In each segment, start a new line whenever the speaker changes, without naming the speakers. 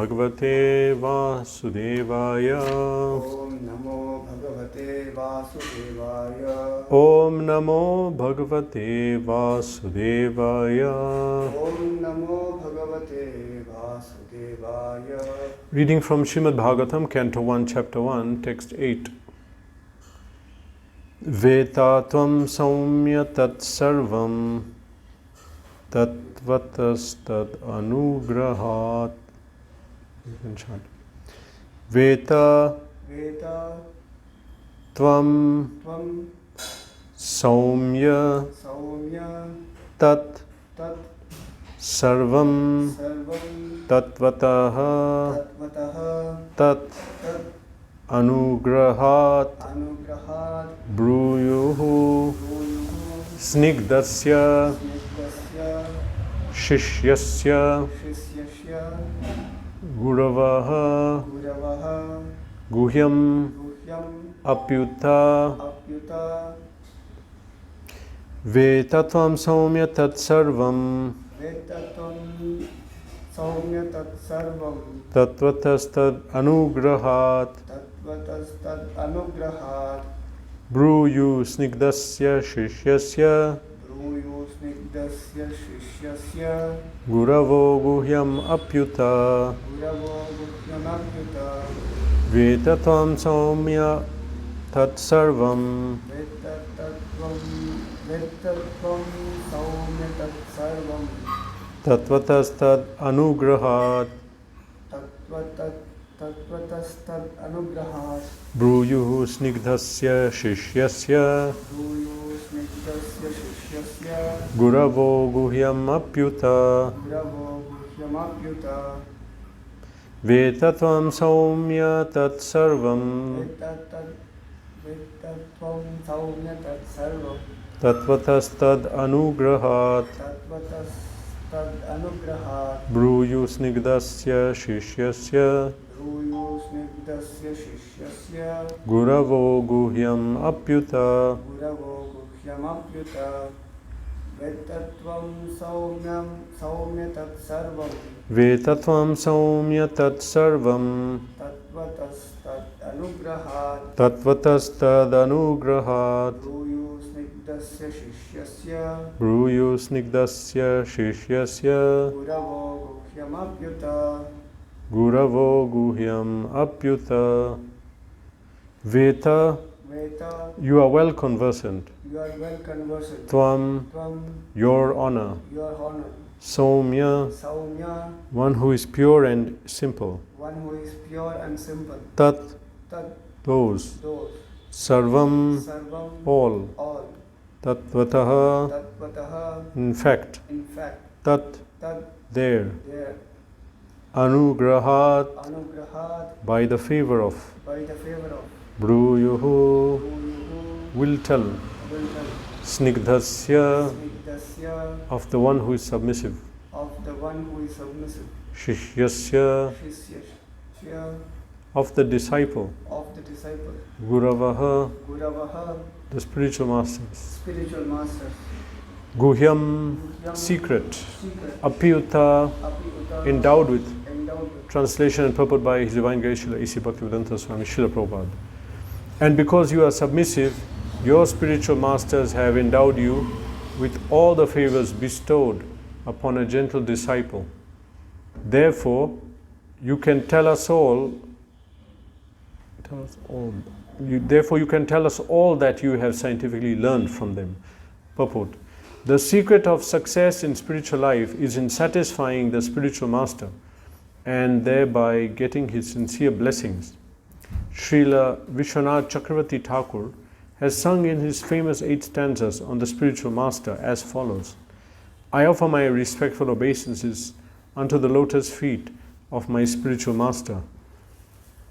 Bhagavate Vasudevaya.
Om Namo Bhagavate Vasudevaya.
Om Namo Bhagavate Vasudevaya.
Om Namo Bhagavate Vasudevaya.
Reading from Srimad-Bhagavatam, Canto 1, Chapter 1, Text 8. Veta tvam saumya tat sarvam tatvatas tad anugrahat. You can chant. Veta tvam saumya tat sarvam tatvatah tat anugrahat bruyuhu snigdasya shishyasya guravaha guhyam apyuta vetatvam saumya tat sarvam tatvatastad anugrahat bruyu snigdasya shishyasya guravo guhyam apyuta vetatvam saumya tat sarvam tatvatastad anugrahat bruyuhu snigdasya shishyasya guravo guhyam apyuta vetatvam saumya tat sarvam tatvatastad anugrahat bruyu snigdasya shishyasya guravo guhyam apyuta vetatvam saumya tat sarvam tatvatastad anugrahat bruyu snigdasya shishyasya guravo guhyam apyuta. Veta, you are well conversant. Tvam, your honor. Saumya, one who is pure and simple. Tat, those. Sarvam, all. Tatvatah, in fact. Tat, there. Anugrahat, by the favor of. Bruyuhu, will tell. Snigdasya, of the one who is submissive. Shishyasya, of the disciple. Guravaha, the spiritual masters. Guhyam, secret. Apyuta, endowed with. Translation and purport by His Divine Grace Srila A.C. Bhaktivedanta Swami Srila Prabhupada. And because you are submissive, your spiritual masters have endowed you with all the favors bestowed upon a gentle disciple. Therefore, you can tell us all. Therefore, you can tell us all that you have scientifically learned from them. Purport. The secret of success in spiritual life is in satisfying the spiritual master and thereby getting his sincere blessings. Srila Vishwanath Chakravarti Thakur has sung in his famous 8 stanzas on the spiritual master as follows. I offer my respectful obeisances unto the lotus feet of my spiritual master.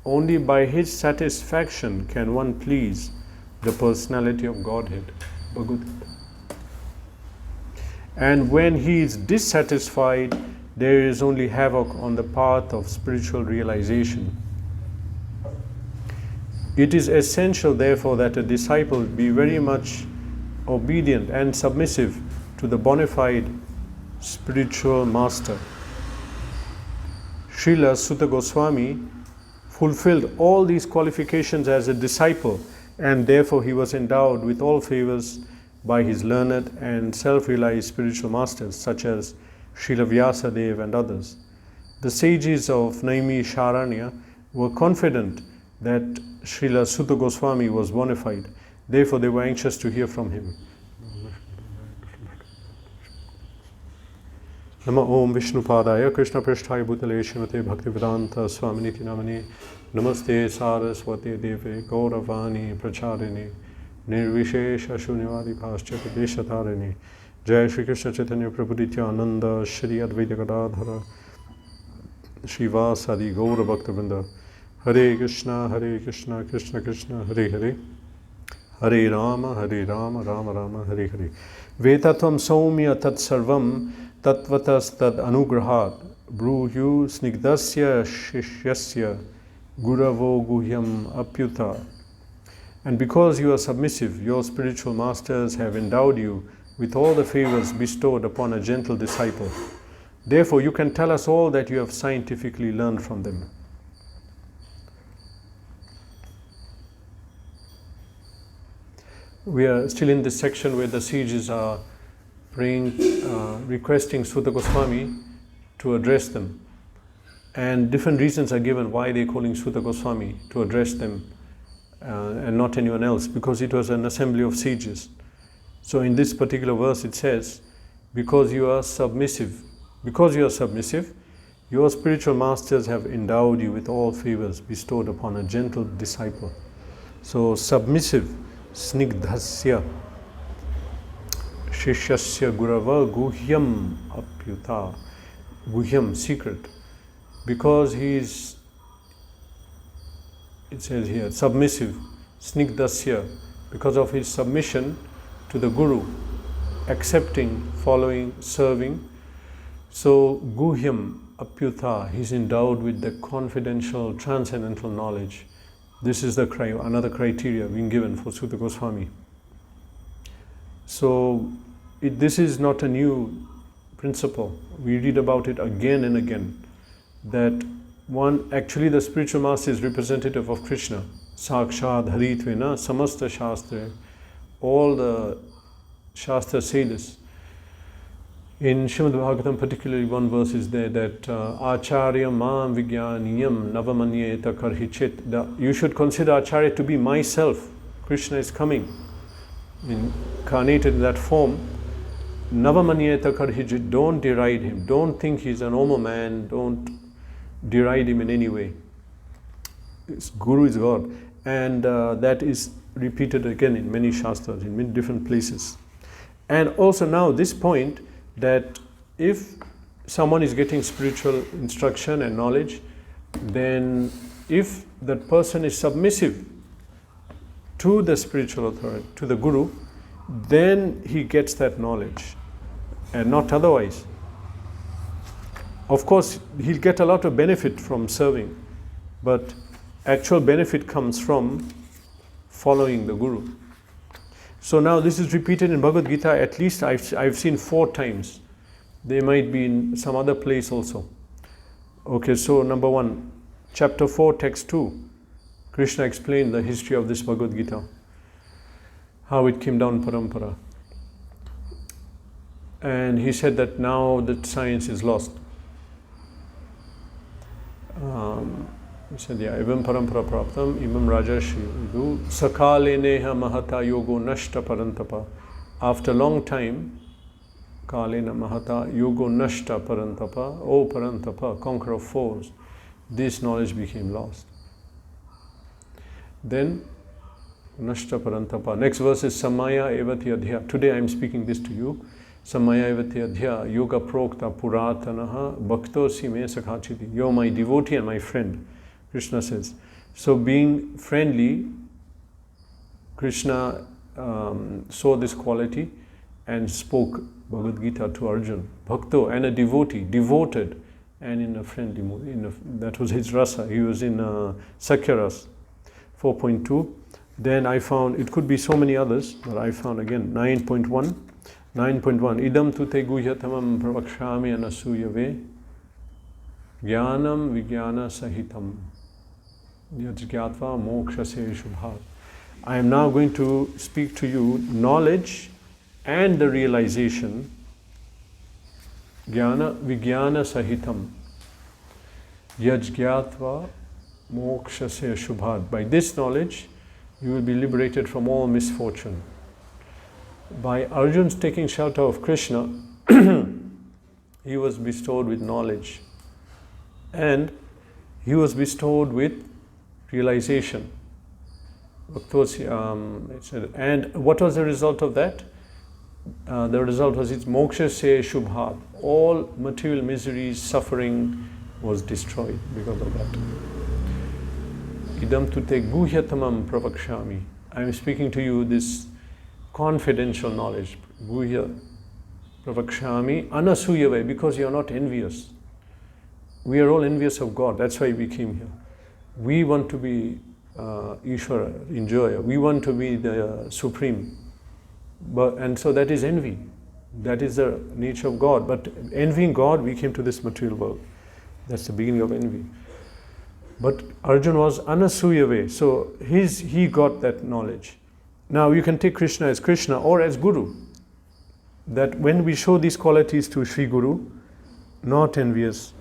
Only by his satisfaction can one please the personality of Godhead. Bhagavad Gita. And when he is dissatisfied, there is only havoc on the path of spiritual realization. It is essential, therefore, that a disciple be very much obedient and submissive to the bona fide spiritual master. Srila Sutta Goswami fulfilled all these qualifications as a disciple, and therefore he was endowed with all favors by his learned and self-realized spiritual masters such as Srila Vyasadeva and others. The sages of Naimi Sharanya were confident that Srila Sutta Goswami was bona fide. Therefore they were anxious to hear from him. Nama Om Vishnu Padaya Krishna Prishthaya Bhutale Srimate Bhaktivedanta Swaminiti Namane Namaste Saraswati Deve Gauravani Pracharini Nirvishesha Shunyavadi Paschati Deshatarani Jai Shri Krishna Chaitanya Prabhu Nityananda Shri Advaita Gadadhara Srivasadi Gaura Bhaktivinoda Hare Krishna Krishna Krishna Hare Hare Hare Rama Rama Rama Hare Hare Vetatvam Saumya Tat Sarvam Tatvatas Tad Anugrahat Bruhyu Snigdasya Shishyasya Guravo Guhyam Apyuta. And because you are submissive, your spiritual masters have endowed you with all the favors bestowed upon a gentle disciple. Therefore, you can tell us all that you have scientifically learned from them. We are still in this section where the sages are praying, requesting Sutta Goswami to address them. And different reasons are given why they are calling Sutta Goswami to address them and not anyone else, because it was an assembly of sages. So in this particular verse it says, because you are submissive, your spiritual masters have endowed you with all favors bestowed upon a gentle disciple. So submissive, snigdhasya, shishyasya gurava guhyam apyuta, guhyam, secret. Because he is, it says here, submissive, snigdhasya, because of his submission to the Guru, accepting, following, serving. So guhyam apyuta, he is endowed with the confidential, transcendental knowledge. This is another criteria being given for Sutta Goswami. So this is not a new principle. We read about it again and again, that actually the spiritual master is representative of Krishna. Sakshad Haritvena Samasta Shastra. All the Shastras say this. In Srimad-Bhagavatam particularly one verse is there that Acharya Mam Vijnaniyam Navamanyeta Karhichit. You should consider Acharya to be myself. Krishna is coming, incarnated in that form. Navamanyeta Karhichit. Don't deride him. Don't think he's a normal man. Don't deride him in any way. Guru is God. And that is repeated again in many Shastras, in many different places. And also now this point, that if someone is getting spiritual instruction and knowledge, then if that person is submissive to the spiritual authority, to the Guru, then he gets that knowledge, and not otherwise. Of course, he'll get a lot of benefit from serving, but actual benefit comes from following the Guru. So now this is repeated in Bhagavad Gita, at least I've seen 4 times. They might be in some other place also. Okay, so number 1, chapter 4, text 2, Krishna explained the history of this Bhagavad Gita, how it came down parampara. And he said that now that science is lost. He said, Evam parampara praptam imam rajarshi vidu sakale neha mahata yogo nashta parantapa. After long time, kalena mahata yogo nashta parantapa, O parantapa, conqueror of foes, this knowledge became lost. Then, nashta parantapa. Next verse is samaya evati adhya. Today I am speaking this to you. Samaya evati adhya yoga prokta puratanaha bhakto si me sakhachiti. You are my devotee and my friend, Krishna says. So being friendly, Krishna saw this quality and spoke Bhagavad Gita to Arjuna. Bhakto, and a devotee, devoted, and in a friendly mood. That was his rasa. He was in Sakya Rasa. 4.2. Then I found, it could be so many others, but I found again 9.1. 9.1. Idam tu te guhyatamam pravakshami anasuyave. Jnanam Vijnana Sahitam Yajgyatva Mokshase Shubhat. I am now going to speak to you knowledge and the realization. Jnana Vijnana Sahitam Yajgyatva Mokshase Shubhat. By this knowledge, you will be liberated from all misfortune. By Arjun's taking shelter of Krishna, he was bestowed with knowledge and he was bestowed with realization. And what was the result of that? The result was its moksha se shubhat. All material miseries, suffering was destroyed because of that. Idam tute guhyatamam pravakshami. I am speaking to you this confidential knowledge. Guhya pravakshami anasuyave, because you are not envious. We are all envious of God. That's why we came here. We want to be Ishvara, enjoyer. We want to be the supreme. And so that is envy. That is the nature of God. But envying God, we came to this material world. That's the beginning of envy. But Arjuna was anasuyave, so he got that knowledge. Now you can take Krishna as Krishna or as Guru. That when we show these qualities to Sri Guru, not envious,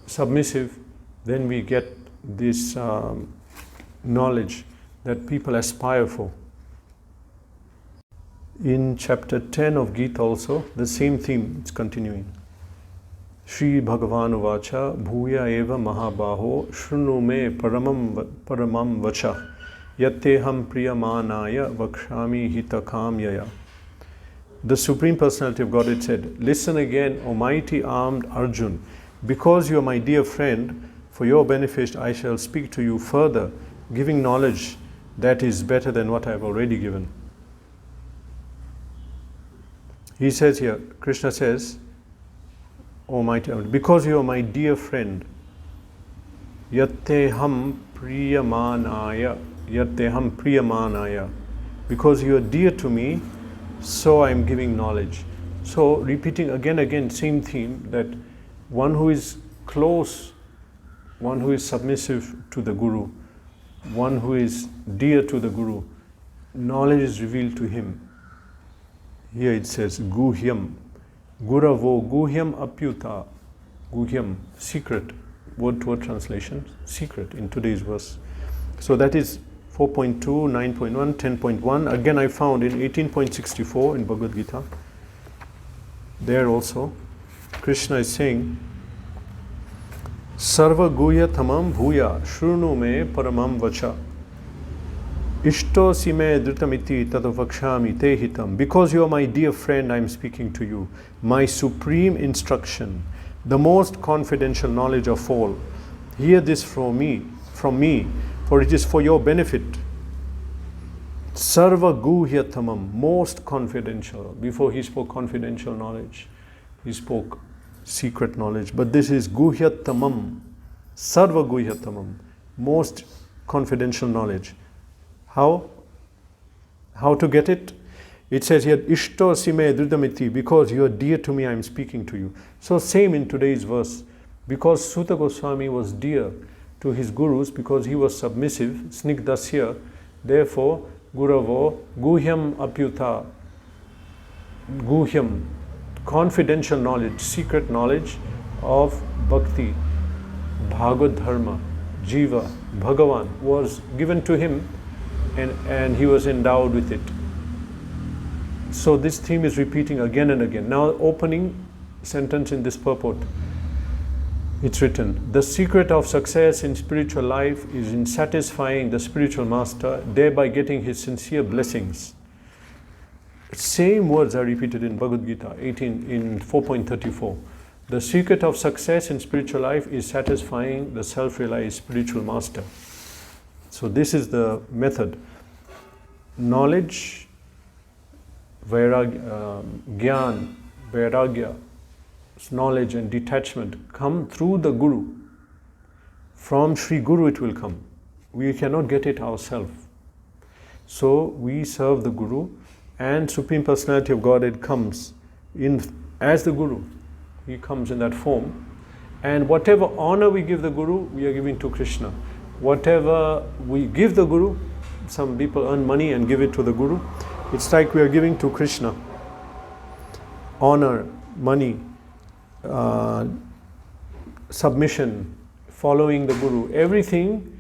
submissive, then we get this knowledge that people aspire for. In chapter 10 of Gita also, the same theme is continuing. Shri Bhagavan Uvacha Bhuya Eva Mahabaho Shrunu Me Paramam Vacha Yatteham Priyamanaya Vakshami Hitakam Yaya. The Supreme Personality of Godhead said, listen again, O mighty armed Arjun, because you are my dear friend, for your benefit I shall speak to you further, giving knowledge that is better than what I have already given. He says here, Krishna says, O mighty Arjun, because you are my dear friend, Yatteham Priyamanaya, Yatteham Priyamanaya, because you are dear to me, so I am giving knowledge. So repeating again, same theme, that one who is close, one who is submissive to the Guru, one who is dear to the Guru, knowledge is revealed to him. Here it says, Guhyam, Guravo, Guhyam Apyuta, Guhyam, secret, word-to-word translation, secret in today's verse. So that is 4.2, 9.1, 10.1. Again I found in 18.64 in Bhagavad Gita. There also, Krishna is saying, Sarva Guhya Tamam Bhuya Shrunu Me Paramam Vacha Ishto Sime Dhritamiti Tadavakshami Te Hitam. Because you are my dear friend, I am speaking to you. My supreme instruction, the most confidential knowledge of all. Hear this from me, for it is for your benefit. Sarva Guhya Tamam, most confidential. Before he spoke confidential knowledge, he spoke secret knowledge. But this is Guhya Tamam, Sarva Guhya Tamam, most confidential knowledge. How to get it? It says here, Ishto Sime Dhridamiti, because you are dear to me, I am speaking to you. So same in today's verse. Because Suta Goswami was dear to his gurus, because he was submissive, Snigdasya, therefore, Guravo, Guhyam Apyuta, Guhyam, confidential knowledge, secret knowledge of Bhakti, Bhagavad Dharma, Jiva, Bhagavan was given to him, and he was endowed with it. So this theme is repeating again and again. Now opening sentence in this purport. It's written, the secret of success in spiritual life is in satisfying the spiritual master, thereby getting his sincere blessings. Same words are repeated in Bhagavad Gita 18 in 4.34. The secret of success in spiritual life is satisfying the self-realized spiritual master. So this is the method. Knowledge, Gyan, Vairagya, knowledge and detachment come through the Guru. From Sri Guru it will come. We cannot get it ourselves. So we serve the Guru, and Supreme Personality of Godhead comes in as the Guru. He comes in that form, And whatever honor we give the Guru, we are giving to Krishna. Whatever we give the Guru, some people earn money and give it to the Guru. It's like we are giving to Krishna. Honor, money, submission, following the Guru, everything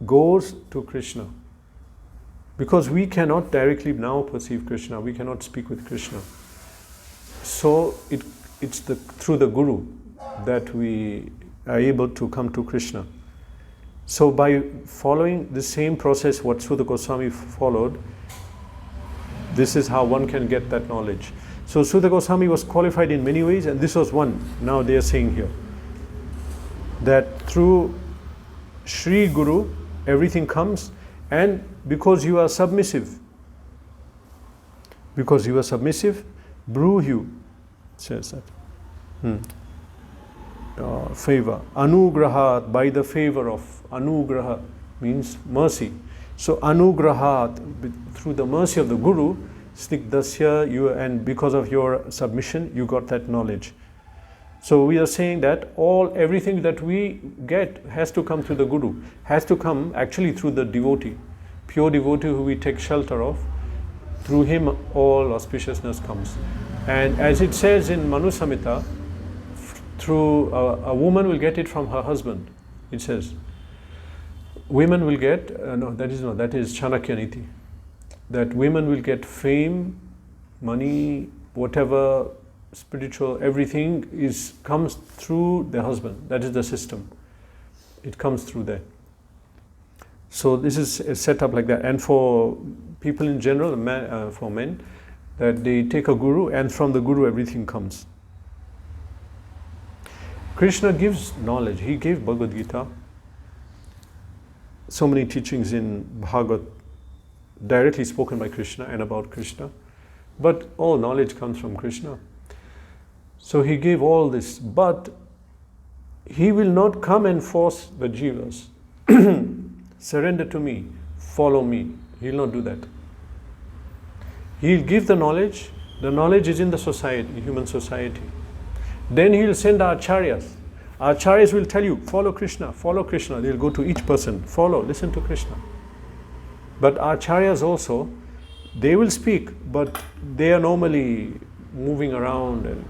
goes to Krishna. Because we cannot directly now perceive Krishna, we cannot speak with Krishna. So it's through the Guru that we are able to come to Krishna. So by following the same process what Sutta Goswami followed, this is how one can get that knowledge. So Sutta Goswami was qualified in many ways, and this was one. Now they are saying here that through Sri Guru everything comes, and because you are submissive, Bruhu says that. Favor. Anugrahat, by the favor of. Anugraha means mercy. So anugrahat, through the mercy of the Guru, snigdasya, and because of your submission, you got that knowledge. So we are saying that everything that we get has to come through the Guru, has to come actually through the devotee, pure devotee who we take shelter of. Through him all auspiciousness comes. And as it says in Manu Samhita, through a woman will get it from her husband. It says, women will get, that is Chanakya Niti. That women will get fame, money, whatever, spiritual, everything comes through the husband. That is the system. It comes through there. So this is set up like that. And for people in general, for men, that they take a guru, and from the guru everything comes. Krishna gives knowledge. He gave Bhagavad Gita. So many teachings in Bhagavad directly spoken by Krishna and about Krishna. But all knowledge comes from Krishna. So he gave all this. But he will not come and force the jivas. Surrender to me. Follow me. He will not do that. He will give the knowledge. The knowledge is in the society, human society. Then he will send acharyas. Acharyas will tell you, follow Krishna, follow Krishna. They will go to each person, follow, listen to Krishna. But acharyas also, they will speak, but they are normally moving around. And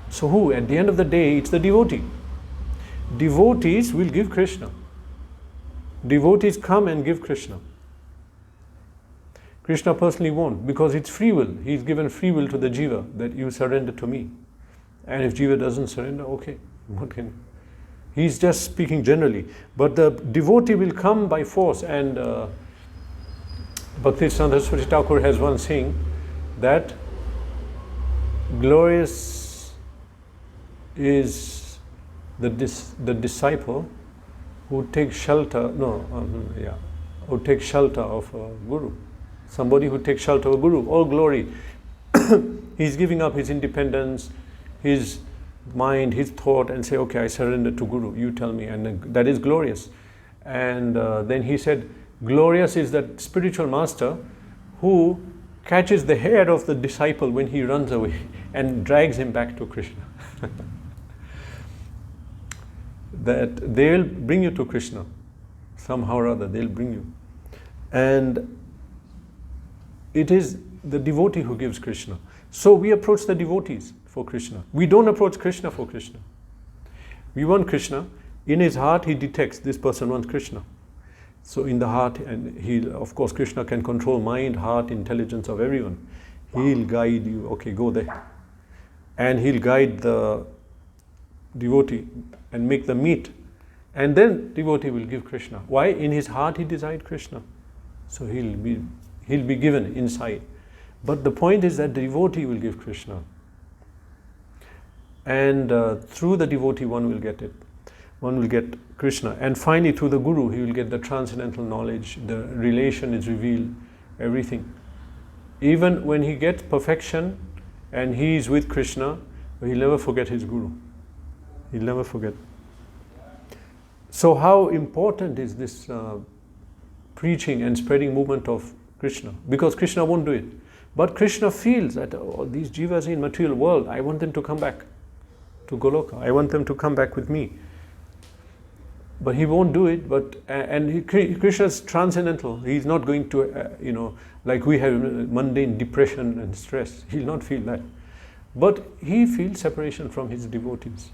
so who? At the end of the day, it's the devotee. Devotees will give Krishna. Devotees come and give Krishna. Krishna personally won't, because it's free will. He's given free will to the jiva, that you surrender to me. And if jiva doesn't surrender, okay, what can? He's just speaking generally. But the devotee will come by force. And Bhakti Saraswati Thakur has one saying that glorious is the disciple who takes shelter. Who takes shelter of a guru. Somebody who takes shelter of a guru. All glory. He's giving up his independence, his mind, his thought, and say, okay, I surrender to Guru, you tell me, and that is glorious. And then he said, glorious is that spiritual master who catches the hair of the disciple when he runs away and drags him back to Krishna. That they'll bring you to Krishna, somehow or other, they'll bring you. And it is the devotee who gives Krishna. So we approach the devotees for Krishna. We don't approach Krishna for Krishna. We want Krishna. In his heart, he detects this person wants Krishna. So in the heart, and of course, Krishna can control mind, heart, intelligence of everyone. He'll guide you, okay, go there. And he'll guide the devotee and make them meet. And then devotee will give Krishna. Why? In his heart, he desired Krishna. So he'll be given inside. But the point is that the devotee will give Krishna. And through the devotee, one will get it. One will get Krishna. And finally, through the Guru, he will get the transcendental knowledge. The relation is revealed, everything. Even when he gets perfection and he is with Krishna, he'll never forget his Guru. He'll never forget. So how important is this preaching and spreading movement of Krishna? Because Krishna won't do it. But Krishna feels that these jivas in material world, I want them to come back to Goloka. I want them to come back with me. But he won't do it. Krishna is transcendental. He's not going to, like we have mundane depression and stress. He'll not feel that. But he feels separation from his devotees.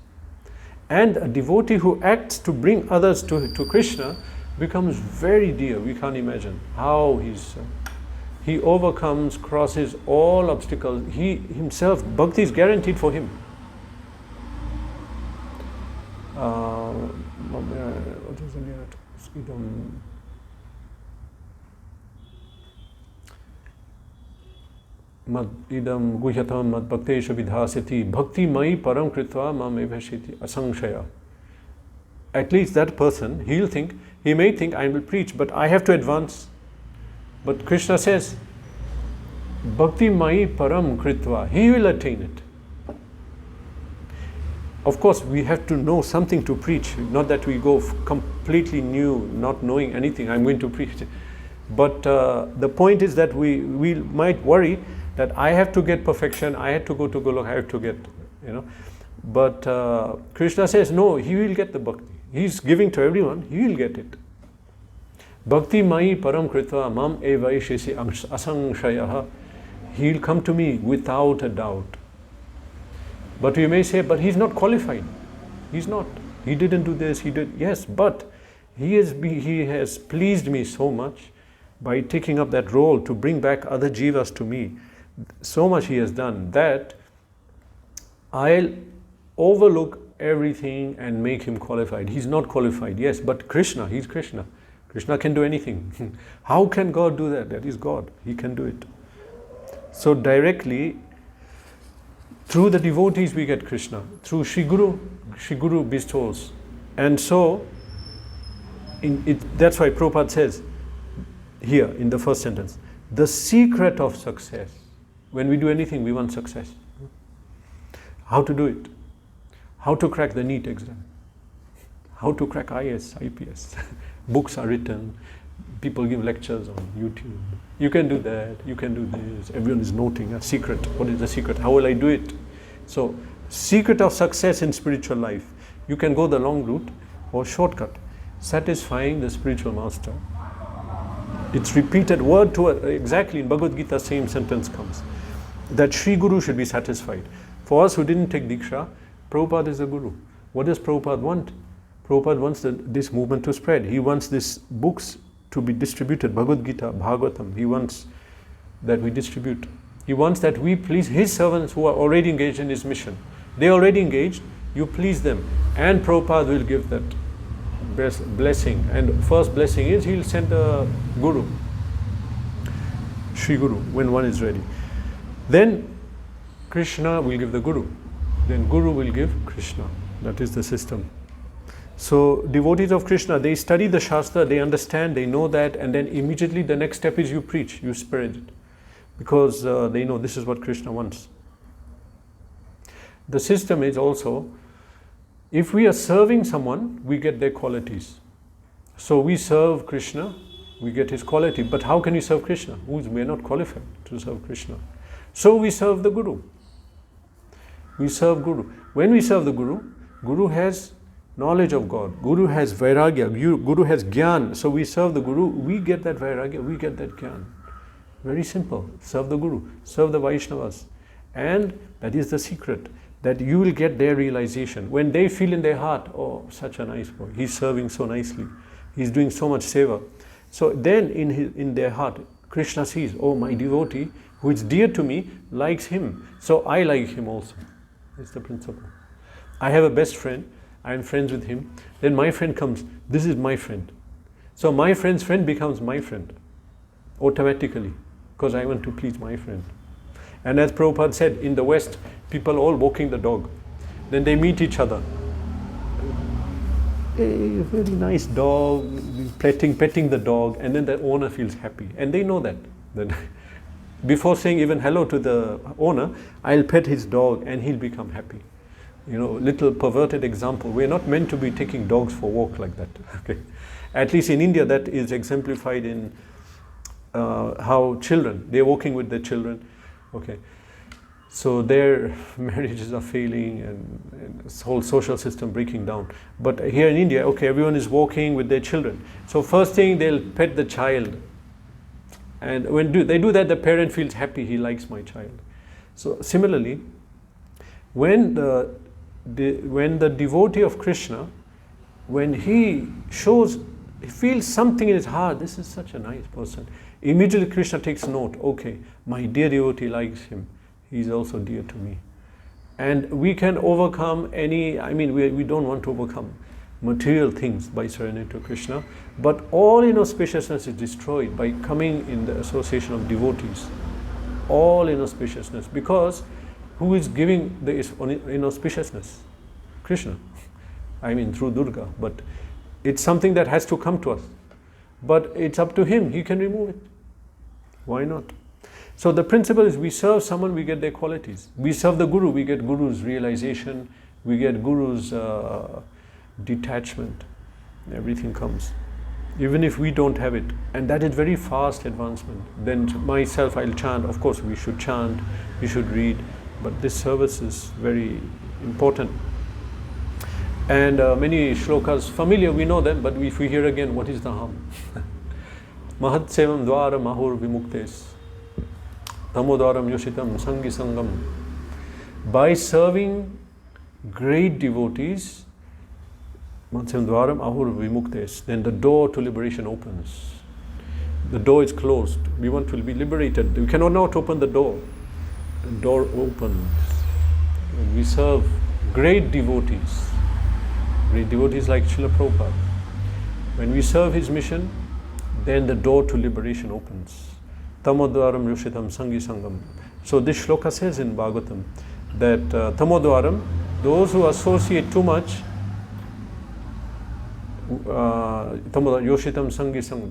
And a devotee who acts to bring others to Krishna becomes very dear. We can't imagine how he overcomes, crosses all obstacles. He himself, Bhakti is guaranteed for him. What is the nearest? Idam guhyatam mad bhaktesha vidhasati bhakti mai param kritva mam evashiti asangshaya. At least that person, he may think, I will preach, but I have to advance. But Krishna says, bhakti mai param kritva, he will attain it. Of course, we have to know something to preach, not that we go completely new, not knowing anything, I'm going to preach. But the point is that we might worry that I have to get perfection, I have to go to Golok, I have to get, But Krishna says, no, he will get the bhakti. He's giving to everyone, he will get it. Bhakti mai param kritva mam evaishesi asangshayah. He'll come to me without a doubt. But you may say, but he's not qualified. He's not. He didn't do this, he did. Yes, but he has pleased me so much by taking up that role to bring back other jivas to me. So much he has done that I'll overlook everything and make him qualified. He's not qualified, yes, but Krishna, he's Krishna. Krishna can do anything. How can God do that? That is God. He can do it. So directly, through the devotees we get Krishna. Through Shri Guru bestows. And so, that's why Prabhupada says here in the first sentence, the secret of success. When we do anything, we want success. How to do it? How to crack the NEET exam? How to crack IS, IPS? Books are written, people give lectures on YouTube. You can do that, you can do this. Everyone is noting a secret. What is the secret? How will I do it? So, secret of success in spiritual life. You can go the long route or shortcut. Satisfying the spiritual master. It's repeated word to word. Exactly in Bhagavad Gita, same sentence comes. That Sri Guru should be satisfied. For us who didn't take Diksha, Prabhupada is the Guru. What does Prabhupada want? Prabhupada wants this movement to spread. He wants these books to be distributed, Bhagavad Gita, Bhagavatam. He wants that we distribute. He wants that we please his servants who are already engaged in his mission. They are already engaged, you please them. And Prabhupada will give that blessing. And first blessing is he'll send a Guru, Sri Guru, when one is ready. Then Krishna will give the Guru. Then Guru will give Krishna. That is the system. So devotees of Krishna, they study the Shastra, they understand, they know that, and then immediately the next step is you preach, you spread it. Because they know this is what Krishna wants. The system is also, if we are serving someone, we get their qualities. So we serve Krishna, we get his quality. But how can we serve Krishna? We are not qualified to serve Krishna. So we serve the Guru. We serve Guru. When we serve the Guru, Guru has knowledge of God. Guru has vairagya. Guru has jnana. So we serve the Guru, we get that vairagya, we get that jnana. Very simple. Serve the Guru, serve the Vaishnavas. And that is the secret, that you will get their realization. When they feel in their heart, oh, such a nice boy, he's serving so nicely, he's doing so much seva. So then in their heart, Krishna sees, oh, my devotee, who is dear to me, likes him. So I like him also. That's the principle. I have a best friend, I am friends with him. Then my friend comes, this is my friend. So my friend's friend becomes my friend, automatically, because I want to please my friend. And as Prabhupada said, in the West, people all walking the dog. Then they meet each other. Hey, a very nice dog, petting the dog, and then the owner feels happy. And they know that. Before saying even hello to the owner, I'll pet his dog and he'll become happy. Little perverted example. We're not meant to be taking dogs for a walk like that. Okay. At least in India, that is exemplified in how children, they're walking with their children. Okay. So their marriages are failing and this whole social system breaking down. But here in India, okay, everyone is walking with their children. So first thing, they'll pet the child. And when they do that, the parent feels happy, he likes my child. So similarly, when the devotee of Krishna, when he feels something in his heart, this is such a nice person, immediately Krishna takes note, okay, my dear devotee likes him, he's also dear to me. And we can overcome we don't want to overcome material things by surrendering to Krishna, but all inauspiciousness is destroyed by coming in the association of devotees. All inauspiciousness, because who is giving the inauspiciousness? Krishna. Through Durga, but it's something that has to come to us. But it's up to him, he can remove it. Why not? So the principle is, we serve someone, we get their qualities. We serve the Guru, we get Guru's realization, we get Guru's detachment. Everything comes. Even if we don't have it. And that is very fast advancement. Then myself, I'll chant. Of course, we should chant, we should read. But this service is very important. And many shlokas, familiar, we know them, but if we hear again, what is the harm? Mahat sevam dwara mahur vimuktes. Tamodwaram yoshitam sangi sangam. By serving great devotees, Mahat sevam dwaram ahur vimuktes, then the door to liberation opens. The door is closed. We want to be liberated. We cannot now open the door. The door opens. And we serve great devotees. Great devotees like Srila Prabhupada. When we serve his mission, then the door to liberation opens. Tamodwaram yoshitam sangi sangam. So this shloka says in Bhagavatam that tamodwaram, those who associate too much, yoshitam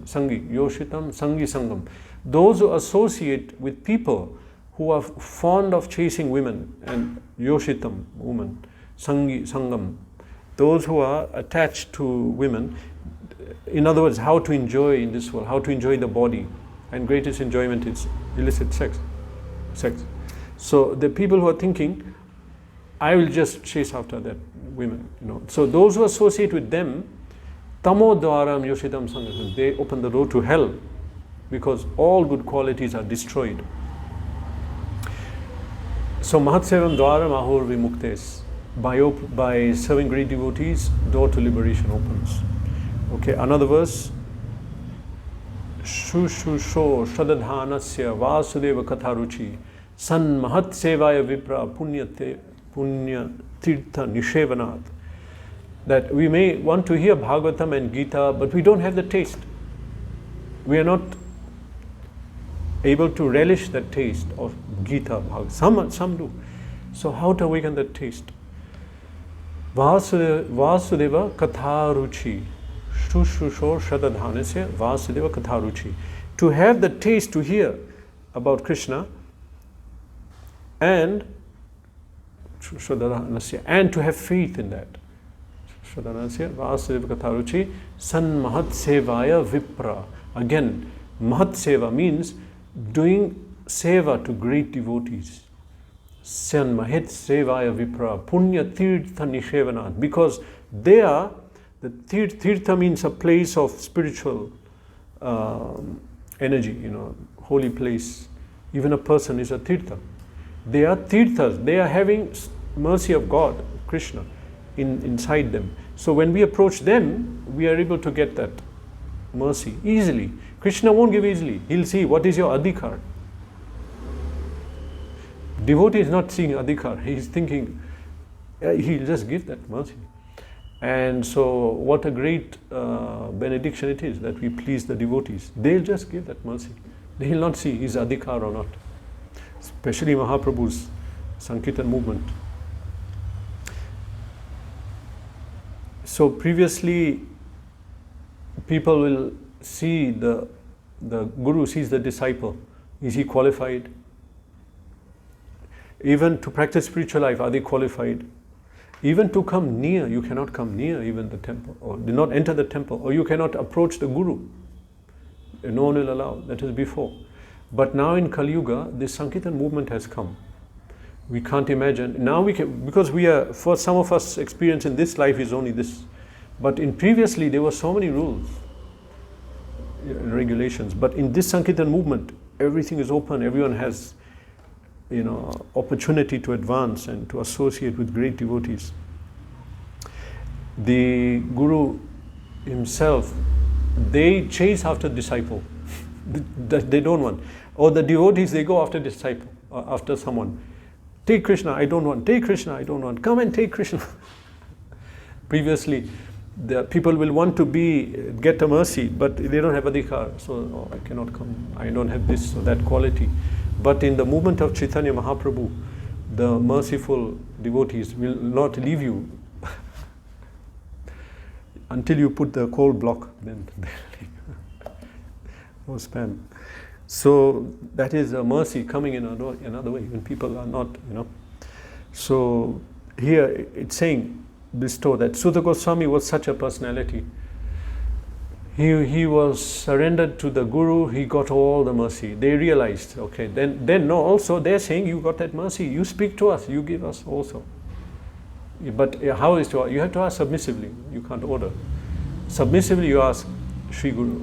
sangi sangam. Those who associate with people who are fond of chasing women, and yoshitam, woman, sangi sangam, those who are attached to women, in other words, how to enjoy in this world, how to enjoy the body, and greatest enjoyment is illicit sex. So the people who are thinking, I will just chase after that women, So those who associate with them, tamodwaram yoshitam sangam, they open the door to hell, because all good qualities are destroyed. So mahatsevam dwaram ahur vimuktes. By serving great devotees, door to liberation opens. Okay, another verse. Shushusho shadadhanasya vasudeva katharuchi san mahat sevaya vipra punya tirtha nishevanat. That we may want to hear Bhagavatam and Gita, but we don't have the taste. We are not able to relish that taste of Gita, Bhagavatam. Some do. So how to awaken that taste? Vasudeva katharuchi. Shushusho shadadhanasya vasudeva katharuchi. To have the taste to hear about Krishna and to have faith in that. Shadadhanasya vasudeva katharuchi san mahat sevaya vipra. Again, mahat seva means doing seva to great devotees. San mahat sevaya vipra punya tirtha nishevanat, because they are the tirtha means a place of spiritual energy, holy place. Even a person is a tirtha. They are tirthas. They are having mercy of God, Krishna, inside them. So when we approach them, we are able to get that mercy easily. Krishna won't give easily. He'll see what is your adhikar. Devotee is not seeing adhikar. He is thinking, he'll just give that mercy. And so what a great benediction it is that we please the devotees. They'll just give that mercy. They'll not see his adhikar or not. Especially Mahaprabhu's Sankirtan movement. So previously, people will see the Guru sees the disciple. Is he qualified? Even to practice spiritual life, are they qualified? Even to come near, you cannot come near even the temple, or do not enter the temple, or you cannot approach the Guru. No one will allow. That is before. But now in Kali Yuga, this Sankirtan movement has come. We can't imagine. Now we can, because we are, for some of us, experience in this life is only this. But in previously, there were so many rules, regulations. But in this Sankirtan movement, everything is open. Everyone has, opportunity to advance and to associate with great devotees. The Guru himself, they chase after disciple. They don't want. Or the devotees, they go after disciple, after someone. Take Krishna, I don't want. Take Krishna, I don't want. Come and take Krishna. Previously, the people will want to get a mercy, but they don't have adhikar. So, I cannot come. I don't have this or that quality. But in the movement of Chaitanya Mahaprabhu, the merciful devotees will not leave you until you put the coal block. Then no spam. So that is a mercy coming in another way when people are not, So here it's saying, bestow, that Sutta Goswami was such a personality. He was surrendered to the Guru, he got all the mercy. They realized, okay, then no, also they're saying, you got that mercy, you speak to us, you give us also. But how is to, you have to ask submissively, you can't order. Submissively you ask Sri Guru,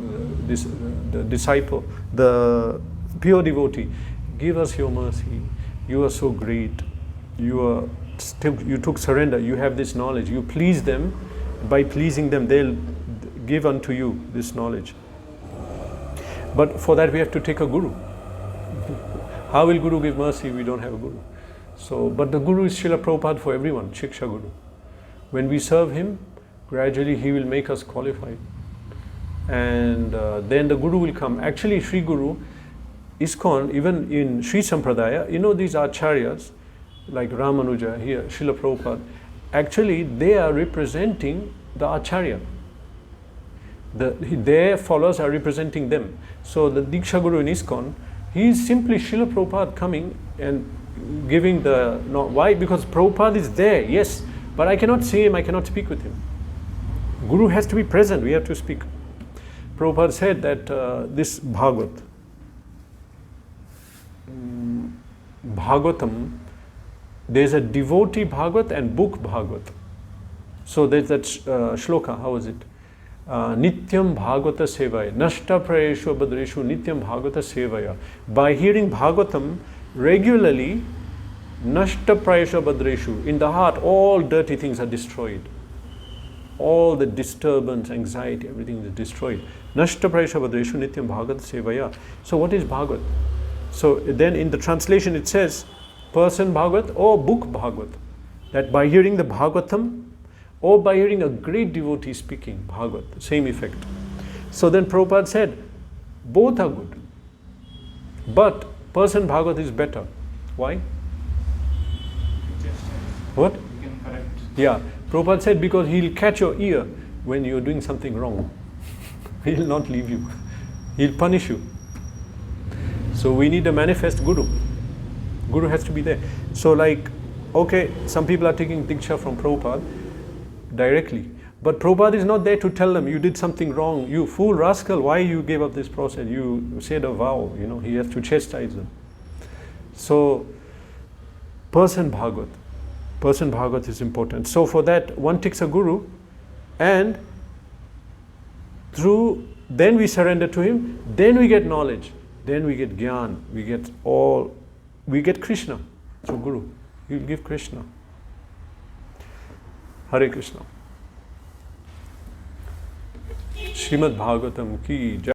the disciple, the pure devotee, give us your mercy, you are so great, you took surrender, you have this knowledge, you please them, by pleasing them they'll give unto you this knowledge. But for that we have to take a Guru. How will Guru give mercy? We don't have a Guru. So, but the Guru is Srila Prabhupada for everyone, Shiksha Guru. When we serve him, gradually he will make us qualified. And then the Guru will come. Actually, Sri Guru, ISKCON, even in Sri Sampradaya, these acharyas, like Ramanuja here, Srila Prabhupada, actually they are representing the acharya. Their followers are representing them. So the Diksha Guru in ISKCON, he is simply Srila Prabhupada coming and giving the, why? Because Prabhupada is there, yes, but I cannot see him, I cannot speak with him. Guru has to be present, we have to speak. Prabhupada said that this Bhagavatam, there's a devotee Bhagavat and book Bhagavat. So there's that shloka, how is it? Nityam Bhagavata Sevaya, Nashta Prayeshu Badreshu Nityam Bhagavata Sevaya. By hearing Bhagavatam regularly, Nashta Prayeshu Badreshu, in the heart all dirty things are destroyed. All the disturbance, anxiety, everything is destroyed. Nashta Prayeshu Badreshu Nityam Bhagavata Sevaya. So what is Bhagavat? So then in the translation it says, person Bhagavat or book Bhagavat. That by hearing the Bhagavatam or by hearing a great devotee speaking Bhagavat, same effect. So then Prabhupada said, both are good. But person Bhagavat is better. Why? What?
You can correct.
Yeah. Prabhupada said because he'll catch your ear when you're doing something wrong. He'll not leave you. He'll punish you. So we need a manifest Guru. Guru has to be there. So like, okay, some people are taking Diksha from Prabhupada directly. But Prabhupada is not there to tell them, you did something wrong, you fool rascal, why you gave up this process? You said a vow, he has to chastise them. So, person Bhagavat is important. So for that, one takes a Guru and then we surrender to him, then we get knowledge, then we get Gyan, we get Krishna. So Guru, he will give Krishna. Hare Krishna. Srimad-Bhagavatam ki jai.